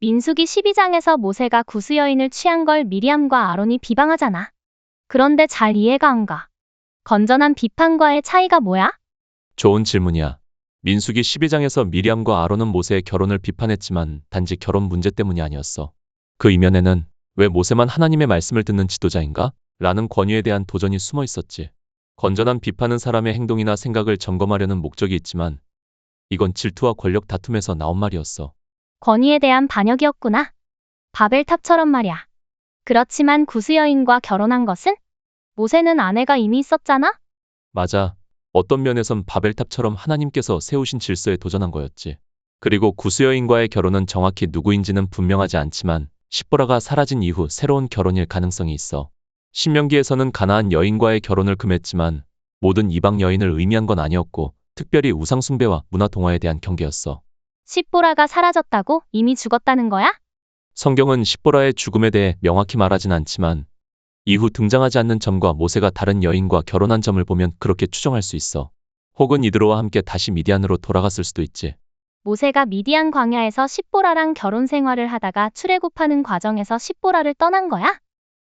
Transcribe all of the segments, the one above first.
민수기 12장에서 모세가 구스 여인을 취한 걸 미리암과 아론이 비방하잖아. 그런데 잘 이해가 안 가. 건전한 비판과의 차이가 뭐야? 좋은 질문이야. 민수기 12장에서 미리암과 아론은 모세의 결혼을 비판했지만 단지 결혼 문제 때문이 아니었어. 그 이면에는 왜 모세만 하나님의 말씀을 듣는 지도자인가? 라는 권위에 대한 도전이 숨어 있었지. 건전한 비판은 사람의 행동이나 생각을 점검하려는 목적이 있지만 이건 질투와 권력 다툼에서 나온 말이었어. 권위에 대한 반역이었구나. 바벨탑처럼 말이야. 그렇지만 구스 여인과 결혼한 것은? 모세는 아내가 이미 있었잖아? 맞아. 어떤 면에선 바벨탑처럼 하나님께서 세우신 질서에 도전한 거였지. 그리고 구스 여인과의 결혼은 정확히 누구인지는 분명하지 않지만 십보라가 사라진 이후 새로운 결혼일 가능성이 있어. 신명기에서는 가나안 여인과의 결혼을 금했지만 모든 이방 여인을 의미한 건 아니었고 특별히 우상 숭배와 문화 동화에 대한 경계였어. 십보라가 사라졌다고? 이미 죽었다는 거야? 성경은 십보라의 죽음에 대해 명확히 말하진 않지만 이후 등장하지 않는 점과 모세가 다른 여인과 결혼한 점을 보면 그렇게 추정할 수 있어. 혹은 이드로와 함께 다시 미디안으로 돌아갔을 수도 있지. 모세가 미디안 광야에서 십보라랑 결혼 생활을 하다가 출애굽하는 과정에서 십보라를 떠난 거야?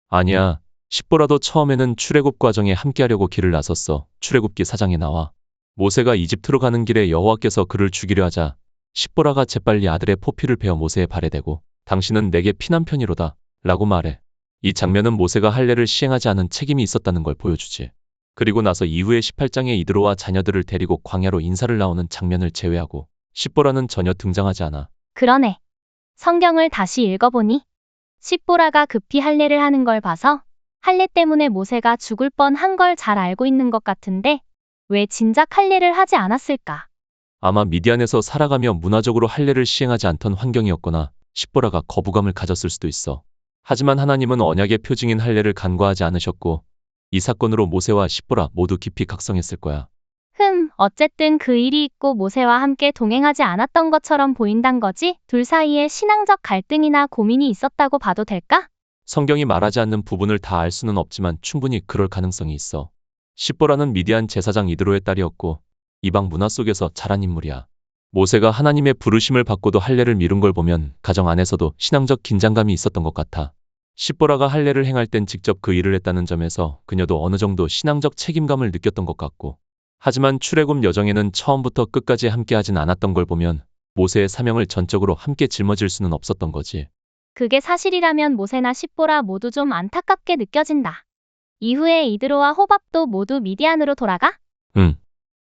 아니야. 십보라도 처음에는 출애굽 과정에 함께하려고 길을 나섰어. 출애굽기 4장에 나와. 모세가 이집트로 가는 길에 여호와께서 그를 죽이려 하자 십보라가 재빨리 아들의 포피를 베어 모세의 발에 대고 당신은 내게 피난편이로다 라고 말해. 이 장면은 모세가 할례를 시행하지 않은 책임이 있었다는 걸 보여주지. 그리고 나서 이후에 18장에 이드로와 자녀들을 데리고 광야로 인사를 나오는 장면을 제외하고 십보라는 전혀 등장하지 않아. 그러네. 성경을 다시 읽어보니 십보라가 급히 할례를 하는 걸 봐서 할례 때문에 모세가 죽을 뻔한 걸 잘 알고 있는 것 같은데 왜 진작 할례를 하지 않았을까? 아마 미디안에서 살아가며 문화적으로 할례를 시행하지 않던 환경이었거나 십보라가 거부감을 가졌을 수도 있어. 하지만 하나님은 언약의 표징인 할례를 간과하지 않으셨고 이 사건으로 모세와 십보라 모두 깊이 각성했을 거야. 어쨌든 그 일이 있고 모세와 함께 동행하지 않았던 것처럼 보인단 거지? 둘 사이에 신앙적 갈등이나 고민이 있었다고 봐도 될까? 성경이 말하지 않는 부분을 다 알 수는 없지만 충분히 그럴 가능성이 있어. 십보라는 미디안 제사장 이드로의 딸이었고 이방 문화 속에서 자란 인물이야. 모세가 하나님의 부르심을 받고도 할례를 미룬 걸 보면 가정 안에서도 신앙적 긴장감이 있었던 것 같아. 십보라가 할례를 행할 땐 직접 그 일을 했다는 점에서 그녀도 어느 정도 신앙적 책임감을 느꼈던 것 같고 하지만 출애굽 여정에는 처음부터 끝까지 함께하진 않았던 걸 보면 모세의 사명을 전적으로 함께 짊어질 수는 없었던 거지. 그게 사실이라면 모세나 십보라 모두 좀 안타깝게 느껴진다. 이후에 이드로와 호밥도 모두 미디안으로 돌아가?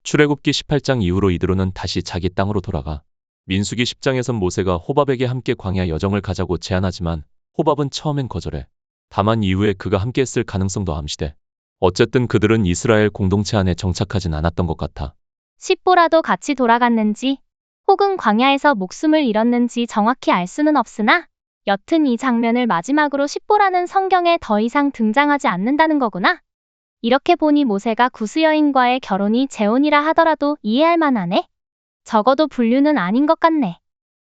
출애굽기 18장 이후로 이드로는 다시 자기 땅으로 돌아가. 민수기 10장에선 모세가 호밥에게 함께 광야 여정을 가자고 제안하지만 호밥은 처음엔 거절해. 다만 이후에 그가 함께했을 가능성도 암시돼. 어쨌든 그들은 이스라엘 공동체 안에 정착하진 않았던 것 같아. 십보라도 같이 돌아갔는지 혹은 광야에서 목숨을 잃었는지 정확히 알 수는 없으나 여튼 이 장면을 마지막으로 십보라는 성경에 더 이상 등장하지 않는다는 거구나. 이렇게 보니 모세가 구스 여인과의 결혼이 재혼이라 하더라도 이해할 만하네. 적어도 불륜은 아닌 것 같네.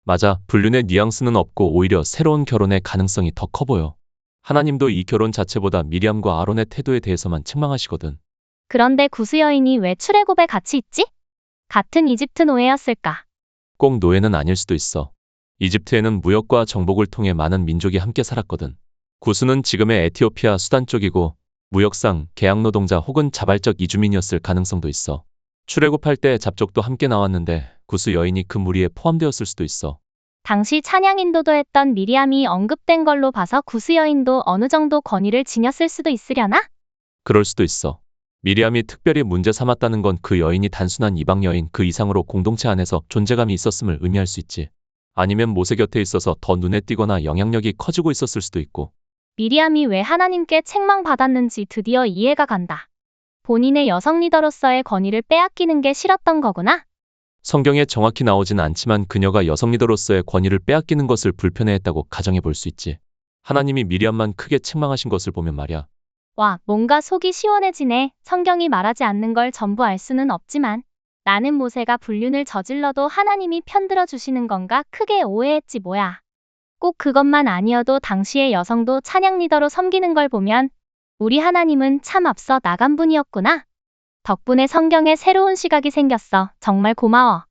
맞아, 불륜의 뉘앙스는 없고 오히려 새로운 결혼의 가능성이 더 커 보여. 하나님도 이 결혼 자체보다 미리암과 아론의 태도에 대해서만 책망하시거든. 그런데 구스 여인이 왜 출애굽에 같이 있지? 같은 이집트 노예였을까? 꼭 노예는 아닐 수도 있어. 이집트에는 무역과 정복을 통해 많은 민족이 함께 살았거든. 구스는 지금의 에티오피아 수단 쪽이고 무역상 계약 노동자 혹은 자발적 이주민이었을 가능성도 있어. 출애굽할 때 잡족도 함께 나왔는데 구스 여인이 그 무리에 포함되었을 수도 있어. 당시 찬양 인도도 했던 미리암이 언급된 걸로 봐서 구스 여인도 어느 정도 권위를 지녔을 수도 있으려나? 그럴 수도 있어. 미리암이 특별히 문제 삼았다는 건 그 여인이 단순한 이방 여인 그 이상으로 공동체 안에서 존재감이 있었음을 의미할 수 있지. 아니면 모세 곁에 있어서 더 눈에 띄거나 영향력이 커지고 있었을 수도 있고. 미리암이 왜 하나님께 책망받았는지 드디어 이해가 간다. 본인의 여성 리더로서의 권위를 빼앗기는 게 싫었던 거구나. 성경에 정확히 나오진 않지만 그녀가 여성 리더로서의 권위를 빼앗기는 것을 불편해했다고 가정해 볼 수 있지. 하나님이 미리암만 크게 책망하신 것을 보면 말이야. 와, 뭔가 속이 시원해지네. 성경이 말하지 않는 걸 전부 알 수는 없지만 나는 모세가 불륜을 저질러도 하나님이 편들어 주시는 건가 크게 오해했지 뭐야. 꼭 그것만 아니어도 당시의 여성도 찬양 리더로 섬기는 걸 보면 우리 하나님은 참 앞서 나간 분이었구나. 덕분에 성경에 새로운 시각이 생겼어. 정말 고마워.